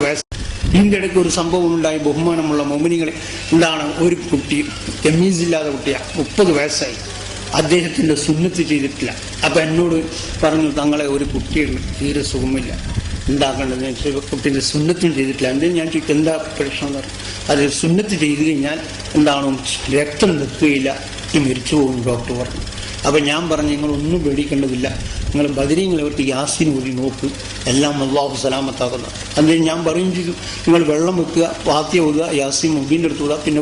വയസ്സ്. ഇതിൻ്റെ ഇടയ്ക്ക് ഒരു സംഭവം ഉണ്ടായി. ബഹുമാനമുള്ള മോമിനികളെ, എന്താണ്, ഒരു കുട്ടി തമീസില്ലാത്ത കുട്ടിയാണ്, 30 വയസ്സായി, അദ്ദേഹത്തിൻ്റെ സുന്നത്ത് ചെയ്തിട്ടില്ല. അപ്പം എന്നോട് പറഞ്ഞു, തങ്ങളെ ഒരു കുട്ടിയുണ്ട്, തീരെ സുഖമില്ല, ഉണ്ടാക്കേണ്ടത്, കുട്ടീൻ്റെ സുന്നത്തും ചെയ്തിട്ടില്ല. എന്തെങ്കിലും ഞാൻ ചോദിക്കും എന്താ പ്രശ്നം എന്ന് പറഞ്ഞു. അത് സുന്നത്ത് ചെയ്ത് കഴിഞ്ഞാൽ എന്താണ്, രക്തം നിൽക്കുകയില്ല, മരിച്ചു പോകും ഡോക്ടർ പറഞ്ഞു. അപ്പം ഞാൻ പറഞ്ഞു, നിങ്ങളൊന്നും പേടിക്കേണ്ടതില്ല, നിങ്ങൾ ബദരീങ്ങളെ അവർക്ക് യാസീൻ ഊതി നോക്ക്, എല്ലാം അല്ലാഹു സലാമത്താക്കുന്നു. അതിന് ഞാൻ പറയും ചെയ്തു, നിങ്ങൾ വെള്ളം വെക്കുക, വാത്തിയ ഊതുക, യാസീൻ മുബീൻ്റെ അടുത്ത് ഊതുക, പിന്നെ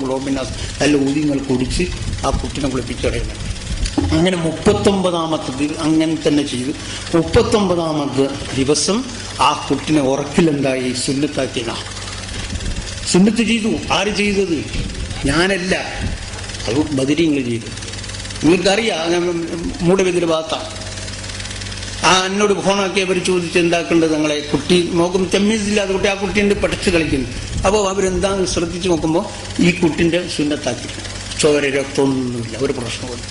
ഗ്ലോബിനാസ് എല്ലാം ഊതി നിങ്ങൾ കുടിച്ച് ആ കുട്ടിനെ കുളിപ്പിച്ചടയുന്നത്. അങ്ങനെ 39ാമത്തെ അങ്ങനെ തന്നെ ചെയ്തു. 39ാമത്തെ ദിവസം ആ കുട്ടിനെ ഉറക്കിലെന്തായി, സുന്നത്താക്കിയതാ. സുന്നത്ത് ചെയ്തു. ആര് ചെയ്തത്? ഞാനല്ല, അത് ബദരീങ്ങൾ ചെയ്തു. നിങ്ങൾക്കറിയാം, മൂടബെതിരെ ഭാഗത്താണ്. എന്നോട് ഫോണാക്കി അവർ ചോദിച്ച് എന്താക്കേണ്ടത്, നിങ്ങളെ കുട്ടി നോക്കും ചെമ്മീസില്ലാതെ കുട്ടി, ആ കുട്ടീൻ്റെ പഠിച്ച് കളിക്കുന്നു. അപ്പോൾ അവരെന്താന്ന് ശ്രദ്ധിച്ച് നോക്കുമ്പോൾ ഈ കുട്ടിൻ്റെ സുന്നത്താക്കി, ചോര രക്തമൊന്നുമില്ല, ഒരു പ്രശ്നമില്ല.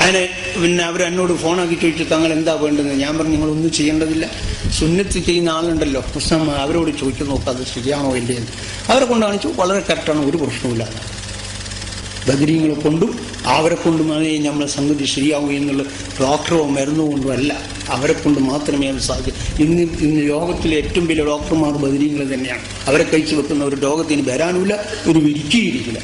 അതിനെ പിന്നെ അവരെന്നോട് ഫോണാക്കി ചോദിച്ചു, തങ്ങൾ എന്താ വേണ്ടത്? ഞാൻ പറഞ്ഞു, നിങ്ങളൊന്നും ചെയ്യേണ്ടതില്ല, സുന്നത്ത് ചെയ്യുന്ന ആളുണ്ടല്ലോ പ്രശ്നം, അവരോട് ചോദിച്ചു നോക്കുക അത് ശരിയാണോ ഇല്ലയെന്ന്. അവരെ കൊണ്ട് കാണിച്ചു, വളരെ കറക്റ്റാണ്, ഒരു പ്രശ്നമില്ലാതെ. ബദരീങ്ങളെ കൊണ്ടും അവരെ കൊണ്ടും നമ്മളെ സംഗതി ശരിയാവും എന്നുള്ള ഡോക്ടറോ മരുന്നോ കൊണ്ടും അല്ല, അവരെ കൊണ്ട് മാത്രമേ അത് സാധിക്കൂ. ഇന്ന് ലോകത്തിലെ ഏറ്റവും വലിയ ഡോക്ടർമാർ ബദരീങ്ങൾ തന്നെയാണ്. അവരെ കഴിച്ചു വെക്കുന്ന ഒരു രോഗത്തിന് വരാനുമില്ല, ഒരു വിരിക്കുകയിരിക്കില്ല.